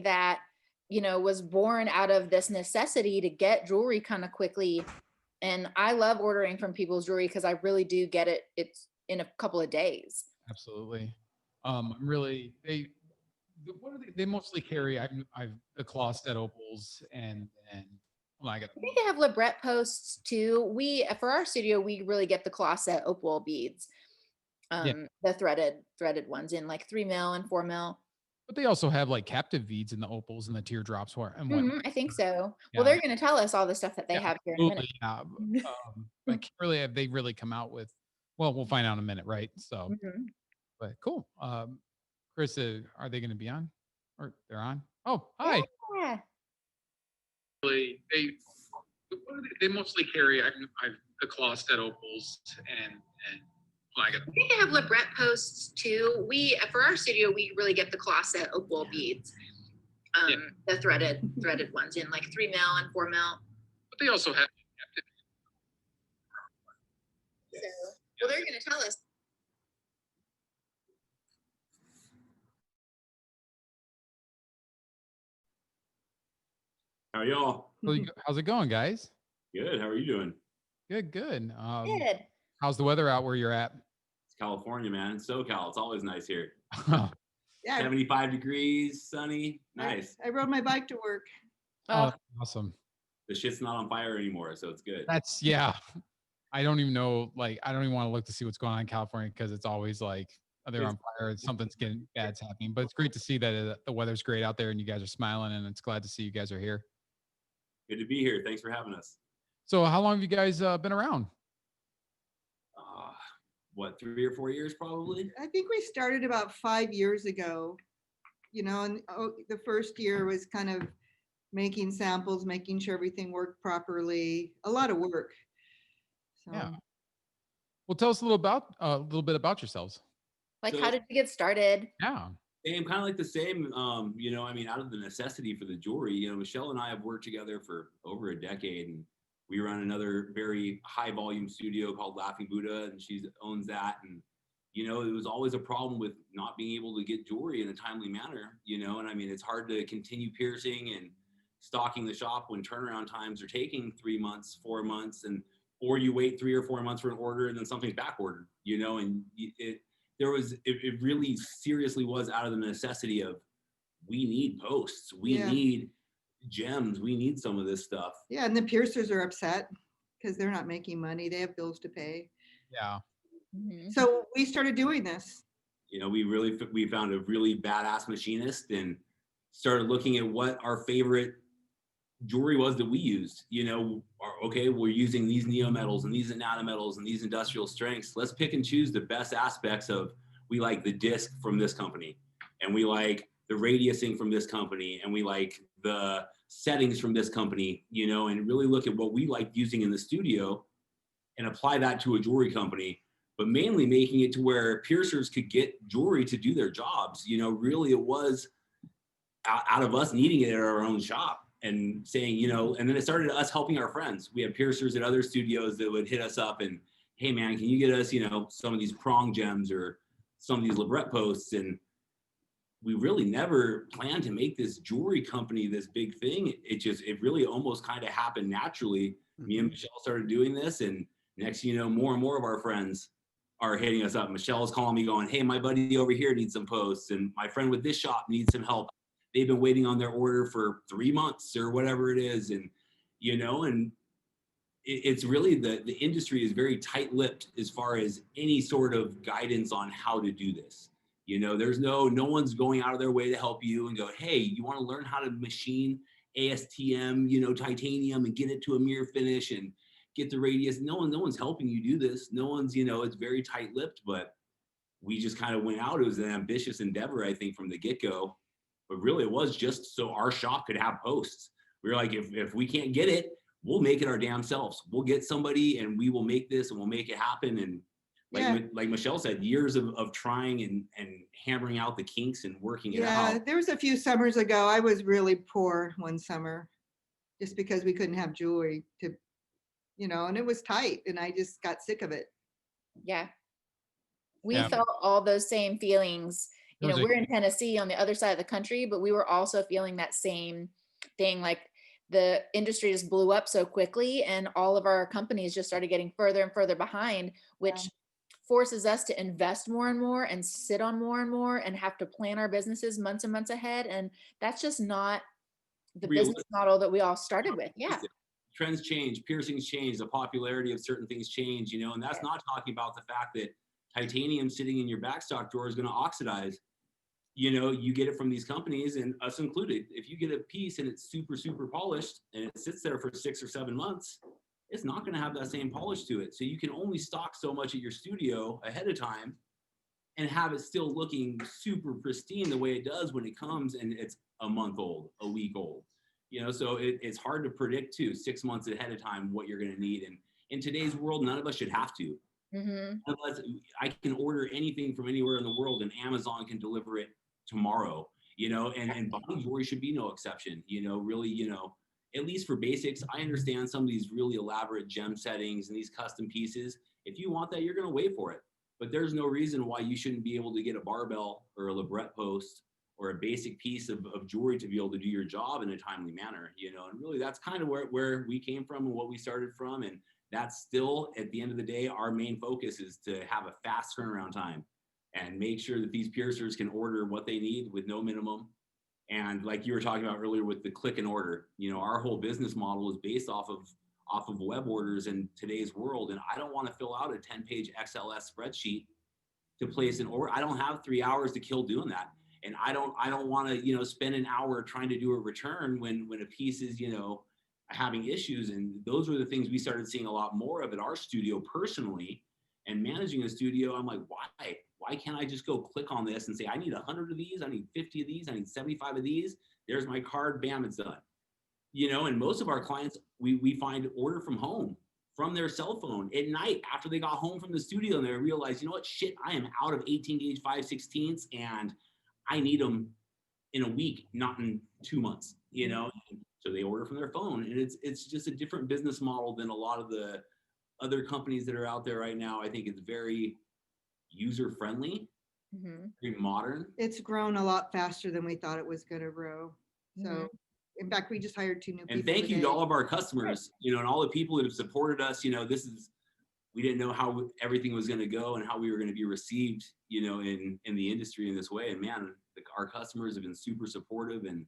that, was born out of this necessity to get jewelry kind of quickly. And I love ordering from people's jewelry because I really do get it. It's in a couple of days. Absolutely. I'm really what are they mostly carry? I've the claw set opals and well, I got I think they have libret posts too. For our studio, we really get the claw set opal beads, yeah, the threaded ones in like 3 mil and 4 mil. but they also have like captive beads in the opals and the teardrops and whatnot. I think so. Well, Yeah, they're going to tell us all the stuff that they yeah, have here in a minute. absolutely. Yeah. I can't really have they really come out with. Well, we'll find out in a minute, right? So, Mhm. but cool. Chris, are they going to be on? Or they're on? Oh, hi. Yeah. Really, what do they mostly carry? I've the claw set opals and well, I got I think they have libret posts too. For our studio, we really get the claw set opal beads, yeah, the threaded ones in like 3 mil and 4 mil. but they also have captive. So, well, they're going to tell us. How are y'all? How's it going, guys? Good. How are you doing? Good, good. Good. How's the weather out where you're at? It's California, man. It's SoCal. It's always nice here. Yeah, 75 degrees, sunny, nice. I rode my bike to work. Oh, awesome. The shit's not on fire anymore, so it's good. That's yeah. I don't even know. Like, I don't even want to look to see what's going on in California because it's always like they're on fire. Something's getting bad's happening. But it's great to see that the weather's great out there and you guys are smiling, and it's glad to see you guys are here. Good to be here. Thanks for having us. So, how long have you guys been around? What, 3 or 4 years probably? I think we started about 5 years ago, and the first year was kind of making samples, making sure everything worked properly. A lot of work. So, Yeah. Well, tell us a little bit about yourselves. Like, how did you get started? Yeah. Same, kind of like the same. Out of the necessity for the jewelry, Michelle and I have worked together for over a decade, and we run another very high volume studio called Laughing Buddha, and she owns that. And, it was always a problem with not being able to get jewelry in a timely manner, and I mean, it's hard to continue piercing and stocking the shop when turnaround times are taking 3 months, 4 months, or you wait 3 or 4 months for an order and then something's back ordered, and it really seriously was out of the necessity of, we need posts, we need gems, we need some of this stuff. Yeah, and the piercers are upset because they're not making money. They have bills to pay. Yeah. Mm-hmm. So we started doing this. We found a really badass machinist and started looking at what our favorite jewelry was that we used. Okay, we're using these neometals and these nanometals and these industrial strengths. Let's pick and choose the best aspects of, we like the disc from this company, and we like the radiusing from this company, and we like the settings from this company, and really look at what we like using in the studio and apply that to a jewelry company, but mainly making it to where piercers could get jewelry to do their jobs. Really it was out of us needing it at our own shop and saying, and then it started us helping our friends. We had piercers at other studios that would hit us up and, hey man, can you get us, some of these prong gems or some of these libret posts? And we really never planned to make this jewelry company this big thing. It really almost kind of happened naturally. Me and Michelle started doing this, and next, more and more of our friends are hitting us up. Michelle's calling me going, hey, my buddy over here needs some posts, and my friend with this shop needs some help. They've been waiting on their order for 3 months or whatever it is. And, and it's really the industry is very tight-lipped as far as any sort of guidance on how to do this. There's no one's going out of their way to help you and go, hey, you want to learn how to machine ASTM, titanium and get it to a mirror finish and get the radius. No one's helping you do this. No one's, it's very tight-lipped, but we just kind of went out. It was an ambitious endeavor, I think, from the get-go, but really it was just so our shop could have posts. We were like, if we can't get it, we'll make it our damn selves. We'll get somebody and we will make this and we'll make it happen. And like Michelle said, years of trying and hammering out the kinks and working it out. Yeah, there was a few summers ago, I was really poor one summer just because we couldn't have jewelry to, and it was tight and I just got sick of it. Yeah. We felt all those same feelings you There know, was a we're in Tennessee on the other side of the country, but we were also feeling that same thing. Like the industry just blew up so quickly and all of our companies just started getting further and further behind, which forces us to invest more and more and sit on more and more and have to plan our businesses months and months ahead. And that's just not the business Realistic. model that we all started with. Yeah. Trends change, piercings change, the popularity of certain things change, you know, and that's not talking about the fact that titanium sitting in your backstock drawer is going to oxidize. You know, you get it from these companies, and us included. If you get a piece and it's super, super polished and it sits there for 6 or 7 months, it's not going to have that same polish to it. So you can only stock so much at your studio ahead of time and have it still looking super pristine the way it does when it comes and it's a month old, a week old. You know, so it's hard to predict too, 6 months ahead of time what you're going to need. And in today's world, none of us should have to. Unless I can order anything from anywhere in the world and Amazon can deliver it tomorrow, you know, and body jewelry should be no exception, you know, really, you know, at least for basics. I understand some of these really elaborate gem settings and these custom pieces. If you want that, you're going to wait for it. But there's no reason why you shouldn't be able to get a barbell or a labret post or a basic piece of jewelry to be able to do your job in a timely manner, you know, and really that's kind of where we came from and what we started from. And that's still, at the end of the day, our main focus is to have a fast turnaround time and make sure that these piercers can order what they need with no minimum. And like you were talking about earlier with the click and order, you know, our whole business model is based off of web orders in today's world. And I don't want to fill out a 10-page XLS spreadsheet to place an order. I don't have 3 hours to kill doing that. And I don't want to, you know, spend an hour trying to do a return when a piece is, you know, having issues. And those were the things we started seeing a lot more of at our studio personally. And managing a studio, I'm like, why can't I just go click on this and say, I need 100 of these, I need 50 of these, I need 75 of these. There's my card, bam, it's done. You know, and most of our clients, we find order from home, from their cell phone at night after they got home from the studio and they realize, you know what, shit, I am out of 18 gauge 5/16 and I need them in a week, not in 2 months, you know? So they order from their phone, and it's just a different business model than a lot of the other companies that are out there right now. I think it's very user friendly, very modern. It's grown a lot faster than we thought it was going to grow. So, in fact, we just hired 2 new people. And thank you today. to all of our customers, you know, and all the people that have supported us. You know, we didn't know how everything was going to go and how we were going to be received, you know, in the industry in this way. And man, our customers have been super supportive and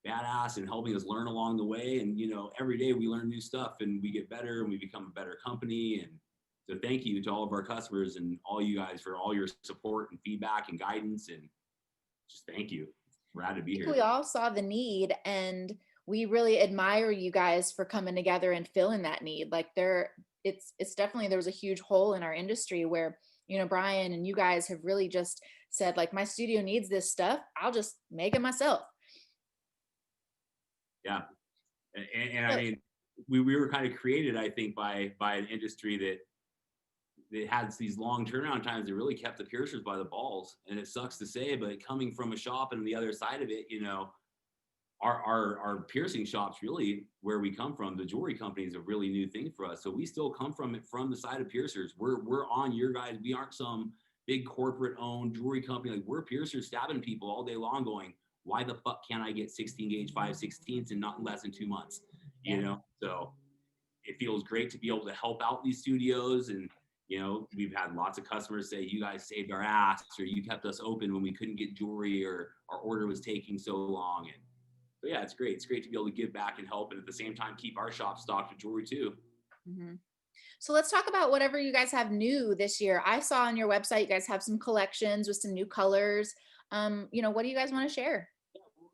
badass and helping us learn along the way. And, you know, every day we learn new stuff and we get better and we become a better company. And so thank you to all of our customers and all you guys for all your support and feedback and guidance. And just thank you. Rad to be here. We all saw the need and we really admire you guys for coming together and filling that need. Like it's definitely, there was a huge hole in our industry where, you know, Brian and you guys have really just said like, my studio needs this stuff, I'll just make it myself. Yeah. And I mean, we were kind of created, I think, by an industry that has these long turnaround times that really kept the piercers by the balls. And it sucks to say, but coming from a shop and the other side of it, you know, our piercing shops, really where we come from, the jewelry company, is a really new thing for us. So we still come from it from the side of piercers. We're on your guys. We aren't some big corporate owned jewelry company. Like, we're piercers stabbing people all day long going, why the fuck can't I get 16 gauge 5/16 and not less than 2 months? You know, so it feels great to be able to help out these studios. And, you know, we've had lots of customers say, you guys saved our ass, or you kept us open when we couldn't get jewelry, or our order was taking so long. And so, yeah, it's great. It's great to be able to give back and help, and at the same time, keep our shop stocked with jewelry too. So let's talk about whatever you guys have new this year. I saw on your website, you guys have some collections with some new colors. You know, what do you guys want to share?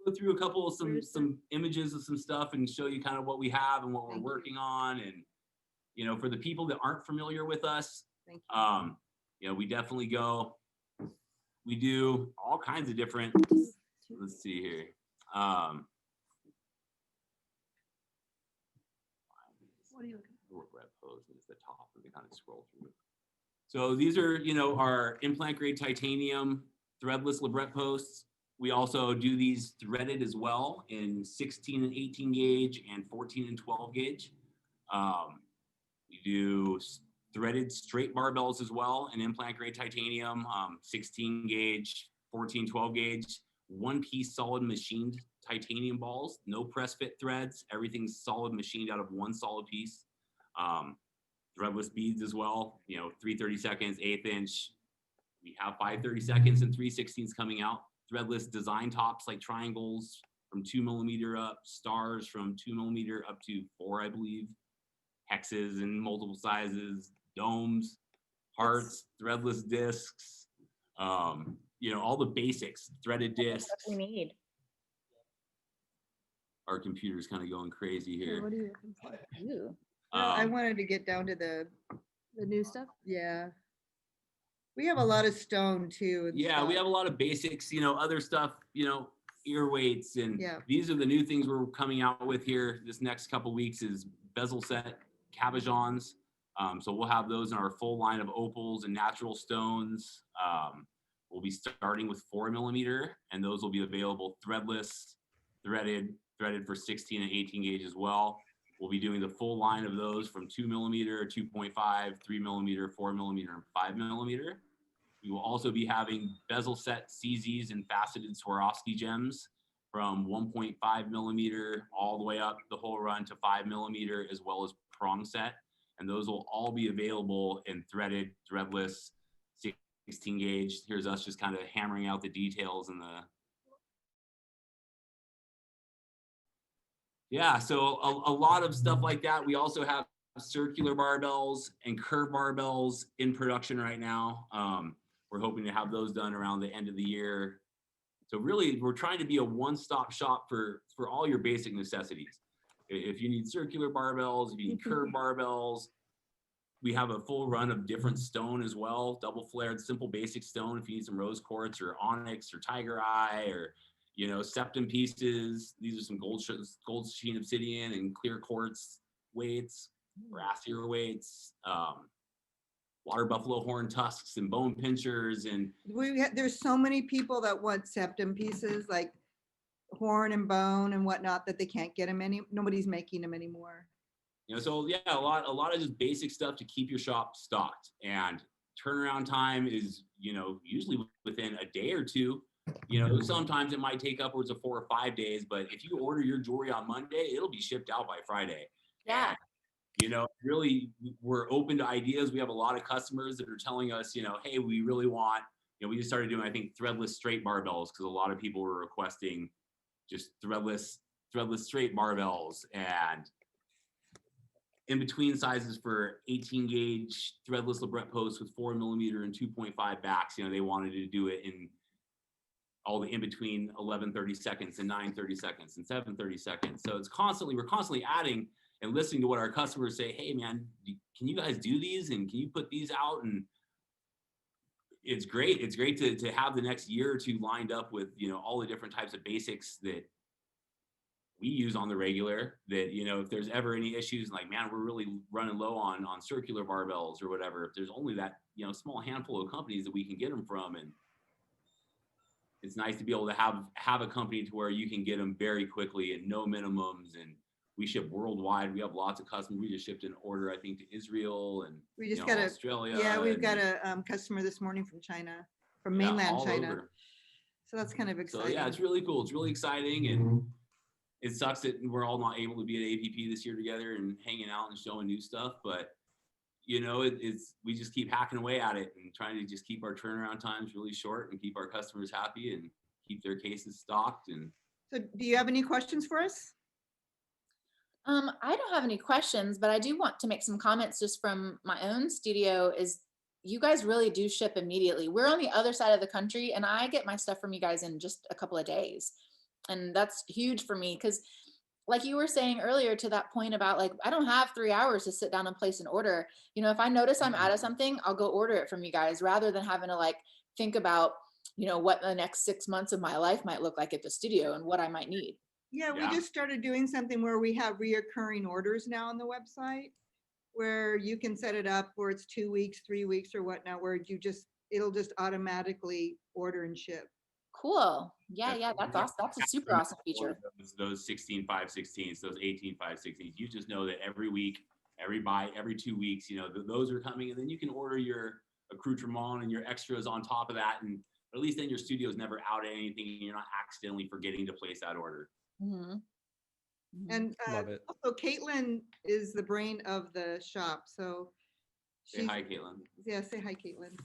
We'll go through a couple of some images of some stuff and show you kind of what we have and what we're working on. And, you know, for the people that aren't familiar with us, you know, we definitely we do all kinds of different, let's see here. What are you looking for? Red pose is the top. We can kind of scroll through. So these are, you know, our implant grade titanium threadless labret posts. We also do these threaded as well in 16 and 18 gauge and 14 and 12 gauge. We do threaded straight barbells as well in implant grade titanium, 16 gauge, 14, 12 gauge, one piece solid machined titanium balls, no press fit threads. Everything's solid machined out of one solid piece. Threadless beads as well, 3/32, 1/8 inch. We have 5/32 and 3/16 coming out. Threadless design tops like triangles from 2mm up, stars from 2mm up to 4, I believe. Hexes in multiple sizes, domes, hearts, threadless discs, all the basics, threaded discs. What we need. Our computer's kind of going crazy here. What are you looking for? Ooh. I wanted to get down to the new stuff. Yeah. We have a lot of stone too. And Yeah, we stuff. have a lot of basics, other stuff, ear weights, and these are the new things we're coming out with here this next couple weeks is bezel set cabochons. So we'll have those in our full line of opals and natural stones. We'll be starting with 4mm, and those will be available threadless, threaded for 16 and 18 gauge as well. We'll be doing the full line of those from 2mm, 2.5, 3mm, 4mm, and 5mm. We will also be having bezel set CZs and faceted Swarovski gems from 1.5mm all the way up the whole run to 5mm, as well as prong set. And those will all be available in threaded, threadless, 16 gauge. Here's us just kind of hammering out the details and so a lot of stuff like that. We also have circular barbells and curved barbells in production right now. We're hoping to have those done around the end of the year. So really, we're trying to be a one-stop shop for all your basic necessities. If you need circular barbells, if you need curved barbells, we have a full run of different stone as well, double flared, simple basic stone. If you need some rose quartz or onyx or tiger eye or septum pieces, these are some gold sheen obsidian and clear quartz weights, brassier weights, water buffalo horn tusks and bone pinchers. And there's so many people that want septum pieces like horn and bone and whatnot that they can't get them nobody's making them anymore. So yeah, a lot of just basic stuff to keep your shop stocked, and turnaround time is usually within a day or two. Sometimes it might take upwards of 4 or 5 days, but if you order your jewelry on Monday, it'll be shipped out by Friday. Yeah. And, really, we're open to ideas. We have a lot of customers that are telling us, hey, we really want, we just started doing, I think, threadless straight barbells because a lot of people were requesting just threadless straight barbells, and in between sizes for 18 gauge threadless labret posts with 4mm and 2.5 backs. They wanted to do it in all the in between 11/32 and 9/32 and 7/32. So we're constantly adding and listening to what our customers say. Hey man, can you guys do these, and can you put these out? And it's great. It's great to have the next year or two lined up with all the different types of basics that we use on the regular, that if there's ever any issues, like, man, we're really running low on circular barbells or whatever, if there's only that small handful of companies that we can get them from. And it's nice to be able to have a company to where you can get them very quickly and no minimums. And we ship worldwide. We have lots of customers. We just shipped an order, I think, to Israel and we just got Australia. Yeah, we've got a customer this morning from China, from mainland China. Over. So that's kind of exciting. So yeah, it's really cool. It's really exciting, and it sucks that we're all not able to be at APP this year together and hanging out and showing new stuff. But we just keep hacking away at it and trying to just keep our turnaround times really short and keep our customers happy and keep their cases stocked. And so, do you have any questions for us? I don't have any questions, but I do want to make some comments just from my own studio. Is you guys really do ship immediately. We're on the other side of the country, and I get my stuff from you guys in just a couple of days. And that's huge for me because, like you were saying earlier, to that point about, like, I don't have 3 hours to sit down and place an order. If I notice I'm out of something, I'll go order it from you guys rather than having to think about, what the next 6 months of my life might look like at the studio and what I might need. Yeah, we just started doing something where we have reoccurring orders now on the website, where you can set it up where it's 2 weeks, 3 weeks or whatnot, where it'll just automatically order and ship. Cool. Yeah, that's awesome. That's a super awesome feature. Those 16 5/16s, those 18 5/16s, you just know that every week, every 2 weeks, those are coming, and then you can order your accoutrement and your extras on top of that. And at least then your studio is never out at anything and you're not accidentally forgetting to place that order. Mhm. Mhm. And Love it. also Caitlin is the brain of the shop. So Say hi, Caitlin. Yeah, say hi, Caitlin.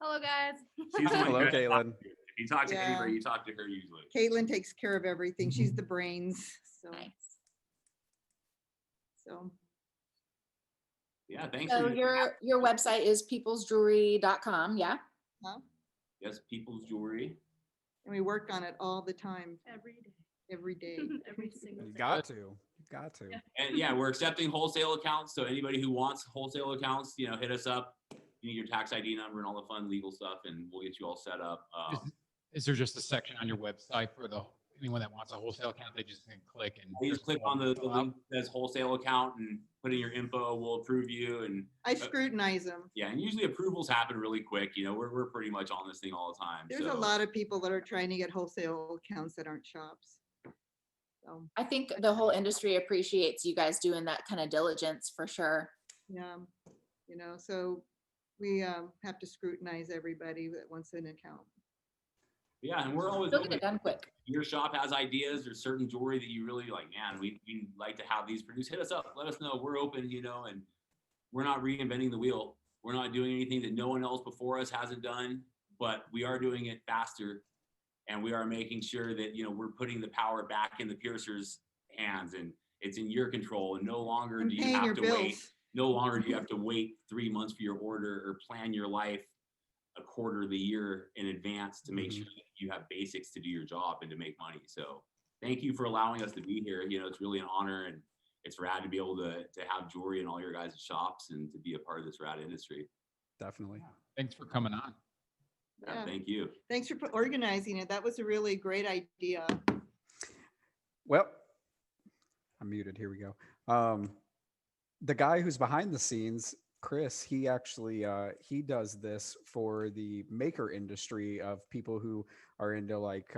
Hello, guys. She's the one Hello, you gotta talk Caitlin. to. If you talk to Yeah. anybody, you talk to her usually. Caitlin takes care of everything. She's the brains. So, Nice. so Yeah, thanks So for your website is peoplesjewelry.com, yeah? yes, People's Jewelry. and we work on it all the time, Every day. every day. Every single You day. got to. You got to. Yeah. And yeah, we're accepting wholesale accounts. So anybody who wants wholesale accounts, hit us up. You need your tax ID number and all the fun legal stuff, and we'll get you all set up. Is there just a section on your website for anyone that wants a wholesale account? They just can click and You just click on the link that says wholesale account and put in your info. We'll approve you. And I scrutinize them. yeah, and usually approvals happen really quick. We're pretty much on this thing all the time. There's a lot of people that are trying to get wholesale accounts that aren't shops. So, I think the whole industry appreciates you guys doing that kind of diligence for sure. yeah, so we have to scrutinize everybody that wants an account. Yeah, and we're always You'll open. get it done quick. Your shop has ideas or certain jewelry that you really like, man, we'd like to have these produced. Hit us up. Let us know. We're open, and we're not reinventing the wheel. We're not doing anything that no one else before us hasn't done, but we are doing it faster. And we are making sure that, we're putting the power back in the piercer's hands and it's in your control. And no longer And do you paying have your to bills. wait. No longer do you have to wait 3 months for your order or plan your life a quarter of the year in advance to make sure that you have basics to do your job and to make money. So thank you for allowing us to be here. It's really an honor and it's rad to be able to have jewelry in all your guys' shops and to be a part of this rad industry. Definitely. Thanks for coming on. Yeah. Thank you. Thanks for organizing it. That was a really great idea. Well, I'm muted. Here we go. The guy who's behind the scenes, Chris, he actually he does this for the maker industry of people who are into like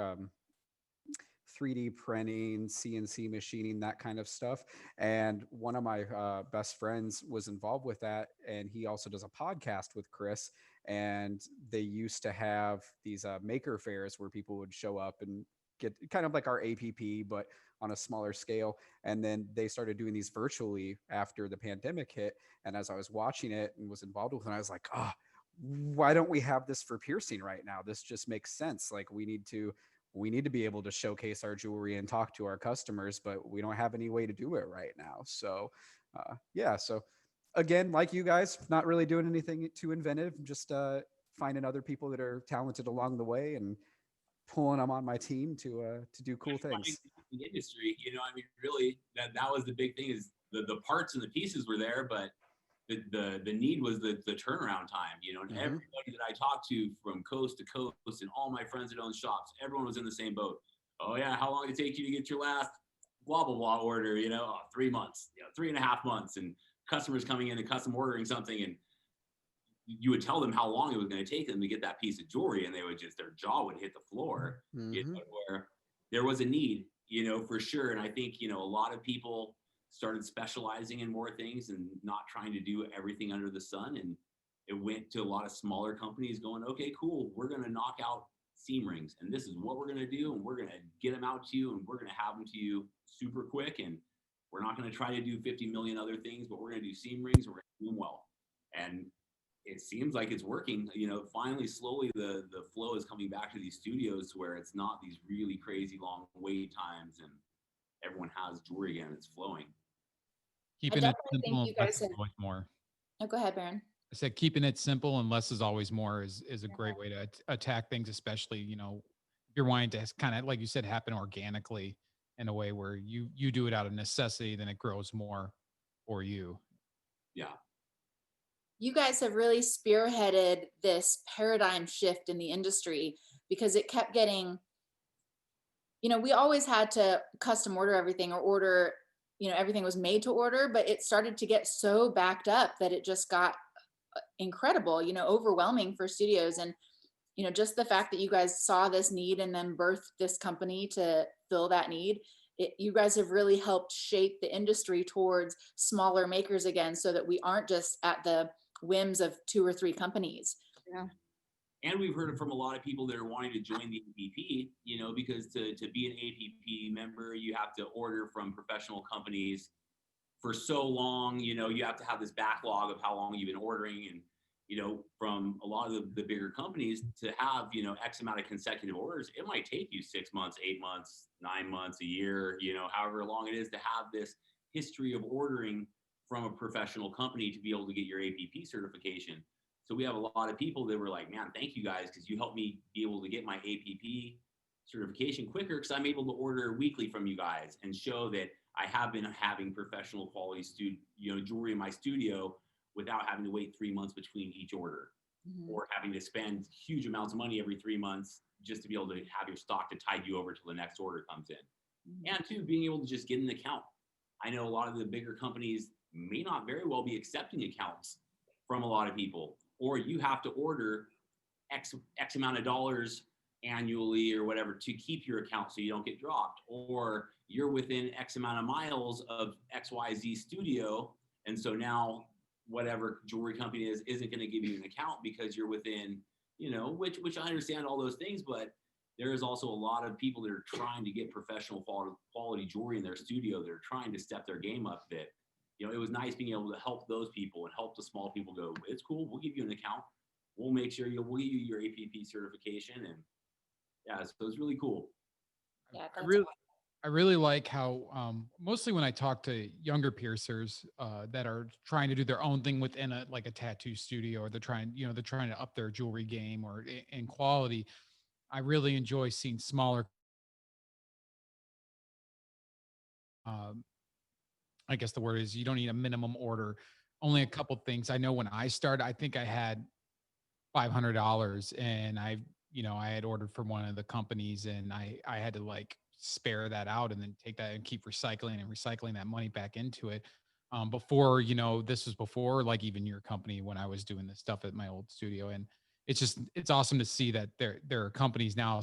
3D printing, CNC machining, that kind of stuff. And one of my best friends was involved with that. And he also does a podcast with Chris. And they used to have these maker fairs where people would show up and get kind of like our APP, but on a smaller scale. And then they started doing these virtually after the pandemic hit. And as I was watching it and was involved with it, I was like, oh, why don't we have this for piercing right now? This just makes sense. Like we need to be able to showcase our jewelry and talk to our customers, but we don't have any way to do it right now. So yeah. So again, like you guys, not really doing anything too inventive, just finding other people that are talented along the way and pulling them on my team to do cool things. The industry, really that was the big thing is the parts and the pieces were there, but the need was the turnaround time, and everybody that I talked to from coast to coast and all my friends that own shops, everyone was in the same boat. Oh yeah, how long did it take you to get your last blah blah blah order? 3 months, 3.5 months, and customers coming in and custom ordering something, and you would tell them how long it was going to take them to get that piece of jewelry, and they would their jaw would hit the floor. Where there was a need, for sure. And I think a lot of people started specializing in more things and not trying to do everything under the sun. And it went to a lot of smaller companies going, okay, cool, we're going to knock out seam rings, and this is what we're going to do, and we're going to get them out to you, and we're going to have them to you super quick, and we're not going to try to do 50 million other things, but we're going to do seam rings, and we're going to do them well. And it seems like it's working. Finally, slowly the flow is coming back to these studios where it's not these really crazy long wait times and everyone has jewelry again. It's flowing. Keeping it definitely think simple you and guys less is have- always more. Oh, go ahead, Baron. I said keeping it simple and less is always more is a great way to attack things, especially, if you're wanting to kind of, like you said, happen organically in a way where you do it out of necessity, then it grows more for you. Yeah. You guys have really spearheaded this paradigm shift in the industry because it kept getting, we always had to custom order everything or order, everything was made to order, but it started to get so backed up that it just got incredible, overwhelming for studios. And, just the fact that you guys saw this need and then birthed this company to fill that need, you guys have really helped shape the industry towards smaller makers again, so that we aren't just at the whims of 2 or 3 companies. Yeah. And we've heard it from a lot of people that are wanting to join the APP, you know, because to be an APP member, you have to order from professional companies for so long. You know, you have to have this backlog of how long you've been ordering. And, you know, from a lot of the bigger companies to have, you know, X amount of consecutive orders, it might take you 6 months, 8 months, 9 months, a year, you know, however long it is to have this history of ordering from a professional company to be able to get your APP certification. So we have a lot of people that were like, man, thank you guys, because you helped me be able to get my APP certification quicker, because I'm able to order weekly from you guys and show that I have been having professional quality jewelry in my studio without having to wait 3 months between each order, or having to spend huge amounts of money every 3 months just to be able to have your stock to tide you over till the next order comes in. And two, being able to just get an account. I know a lot of the bigger companies may not very well be accepting accounts from a lot of people, or you have to order X amount of dollars annually or whatever to keep your account so you don't get dropped, or you're within X amount of miles of XYZ studio. And so now whatever jewelry company isn't going to give you an account because you're within, you know, which I understand all those things, but there is also a lot of people that are trying to get professional quality jewelry in their studio. They're trying to step their game up a bit. You know, it was nice being able to help those people and help the small people go, it's cool, we'll give you an account. We'll make sure we'll give you your APP certification. And yeah, so it's really cool. Yeah, I really like how mostly when I talk to younger piercers that are trying to do their own thing within a tattoo studio, or they're trying to up their jewelry game or in quality. I really enjoy seeing smaller. Um, I guess the word is, you don't need a minimum order. Only a couple things. I know when I started, I think I had $500, and I had ordered from one of the companies, and I had to like spare that out and then take that and keep recycling that money back into it. Before, this was before like even your company, when I was doing this stuff at my old studio. And it's awesome to see that there are companies now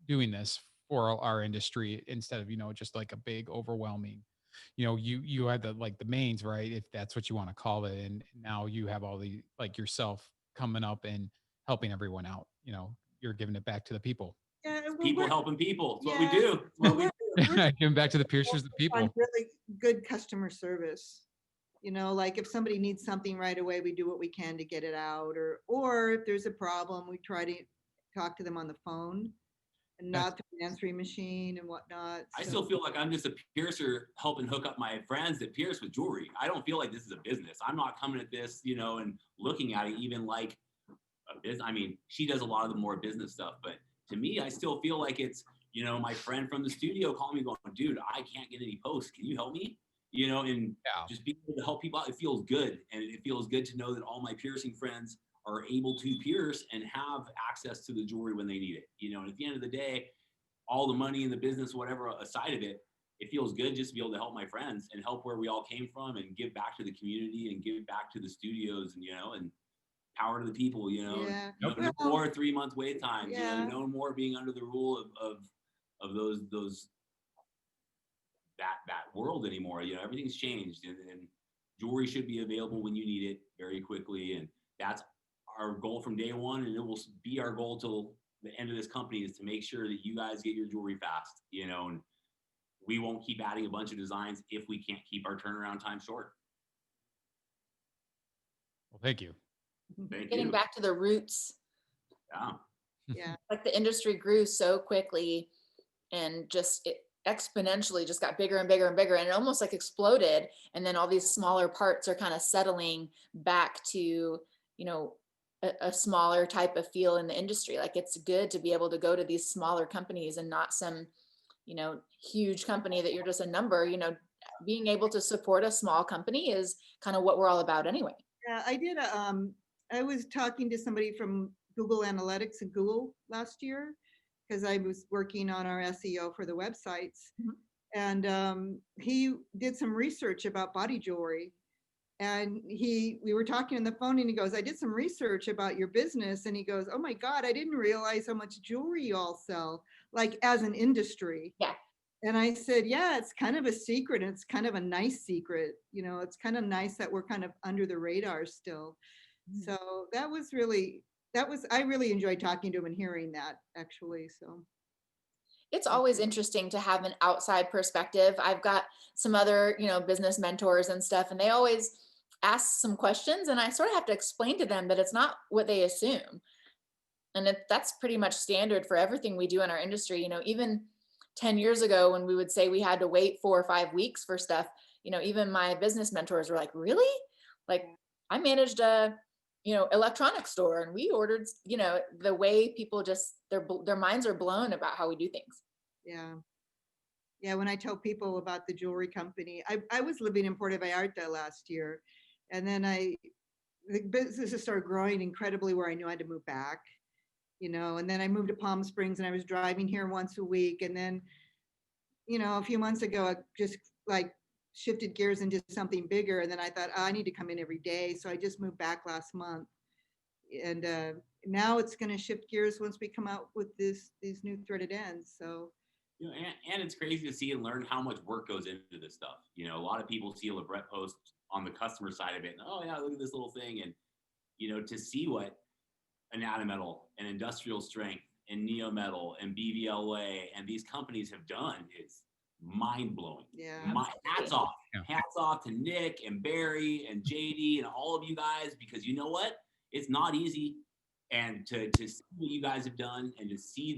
doing this for our industry, instead of, just like a big overwhelming, you had the mains, right? If that's what you want to call it. And now you have all the, like, yourself coming up and helping everyone out. You're giving it back to the people. Yeah, People helping people. It's what we yeah. do. It's what we do. Giving back to the piercers, the on people. really good customer service. You know, like if somebody needs something right away, we do what we can to get it out, or if there's a problem, we try to talk to them on the phone and not through an answering machine and whatnot. I So, still feel like I'm just a piercer helping hook up my friends that pierce with jewelry. I don't feel like this is a business. I'm not coming at this, and looking at it even like a business. I mean, she does a lot of the more business stuff, but to me, I still feel like it's, my friend from the studio calling me going, dude, I can't get any posts. Can you help me? And just being able to help people out. It feels good. And it feels good to know that all my piercing friends are able to pierce and have access to the jewelry when they need it. And at the end of the day, all the money in the business, whatever aside of it, it feels good just to be able to help my friends and help where we all came from and give back to the community and give back to the studios, and power to the people, yeah. no more 3 month wait times, Yeah. no more being under the rule of those that world anymore. Everything's changed, and jewelry should be available when you need it very quickly. And that's our goal from day one. And it will be our goal till the end of this company, is to make sure that you guys get your jewelry fast, and we won't keep adding a bunch of designs if we can't keep our turnaround time short. Well, thank you. Thank Getting you. back to the roots, Yeah. Yeah. like the industry grew so quickly and just it exponentially just got bigger and bigger and bigger, and it almost like exploded. And then all these smaller parts are kind of settling back to, a smaller type of feel in the industry. Like it's good to be able to go to these smaller companies and not some, huge company that you're just a number. Being able to support a small company is kind of what we're all about anyway. Yeah, I was talking to somebody from Google Analytics at Google last year, because I was working on our SEO for the websites. And he did some research about body jewelry. And we were talking on the phone, and he goes, I did some research about your business. And he goes, oh my God, I didn't realize how much jewelry you all sell, like as an industry. Yeah. And I said, yeah, it's kind of a secret. And it's kind of a nice secret. It's kind of nice that we're kind of under the radar still. So that was really I really enjoyed talking to him and hearing that actually. So It's always interesting to have an outside perspective. I've got some other, business mentors and stuff, and they always ask some questions, and I sort of have to explain to them that it's not what they assume. And that's pretty much standard for everything we do in our industry. Even 10 years ago, when we would say we had to wait 4 or 5 weeks for stuff, even my business mentors were like, really? Like, I managed a, electronics store, and we ordered, the way people just, their minds are blown about how we do things. yeah. Yeah, when I tell people about the jewelry company, I was living in Puerto Vallarta last year, and then the business started growing incredibly where I knew I had to move back, and then I moved to Palm Springs and I was driving here once a week. And then, a few months ago, I just like shifted gears and did something bigger. And then I thought, oh, I need to come in every day. So I just moved back last month. And now it's going to shift gears once we come out with these new threaded ends. So and it's crazy to see and learn how much work goes into this stuff. A lot of people see a LeBret post on the customer side of it, and oh yeah, look at this little thing, and to see what Anatometal and Industrial Strength and Neometal and BVLA and these companies have done is mind blowing. yeah, Hats off to Nick and Barry and JD and all of you guys, because you know what, it's not easy, and to see what you guys have done and to see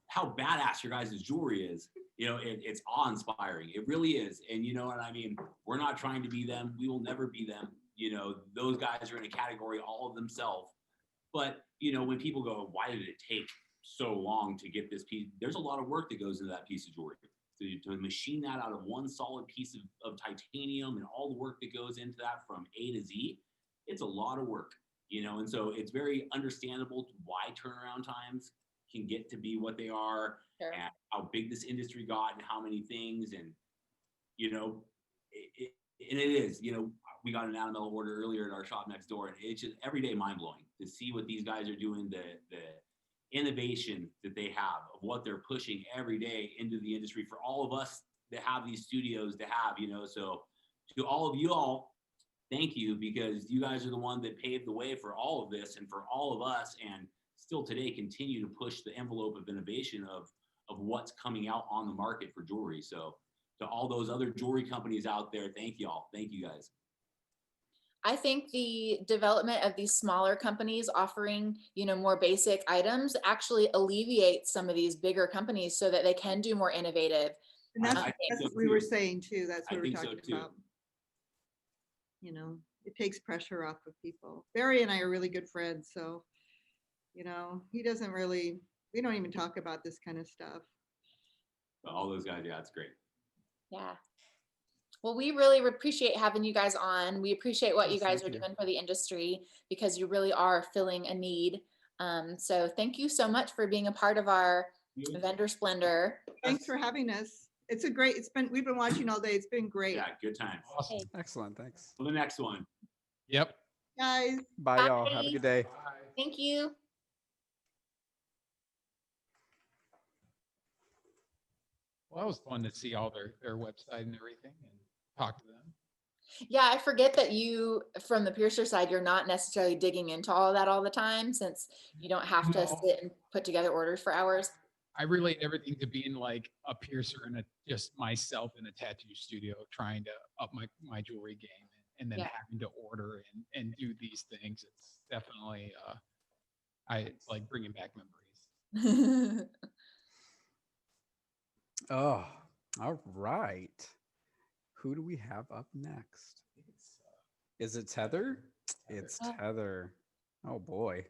how badass your guys' jewelry is, it's awe-inspiring. It really is. And you know what I mean? We're not trying to be them. We will never be them. Those guys are in a category all of themselves. But, when people go, why did it take so long to get this piece? There's a lot of work that goes into that piece of jewelry. To machine that out of one solid piece of titanium and all the work that goes into that from A to Z, it's a lot of work, and so it's very understandable why turnaround times can get to be what they are, Sure. and how big this industry got and how many things. And, and it is, we got an Anatometal order earlier at our shop next door, and it's just every day mind blowing to see what these guys are doing, the innovation that they have of what they're pushing every day into the industry for all of us that have these studios to have, so to all of you all, thank you, because you guys are the one that paved the way for all of this and for all of us, and still today continue to push the envelope of innovation of what's coming out on the market for jewelry. So to all those other jewelry companies out there, thank y'all. Thank you guys. I think the development of these smaller companies offering, more basic items actually alleviates some of these bigger companies so that they can do more innovative. and that's so what we were saying too. That's what I we're think so talking too. about. It takes pressure off of people. Barry and I are really good friends, so he doesn't really. We don't even talk about this kind of stuff. But all those guys, yeah, it's great. Yeah. Well, we really appreciate having you guys on. We appreciate what you Yes, guys are thank you. doing for the industry, because you really are filling a need. So thank you so much for being a part of our vendor Splendor. Thanks for having us. We've been watching all day. It's been great. Yeah, good times. Awesome. Excellent. Thanks. For the next one. Yep. Guys. Bye, y'all. Have a good day. Thank you. Well, that was fun to see all their website and everything and talk to them. Yeah, I forget that you, from the piercer side, you're not necessarily digging into all of that all the time, since you don't have to No. sit and put together orders for hours. I relate everything to being like a piercer and just myself in a tattoo studio trying to up my jewelry game, and then Yeah. having to order and do these things. It's definitely it's like bringing back memories. Oh, all right. Who do we have up next? Is it Tether? It's Tether. Oh boy.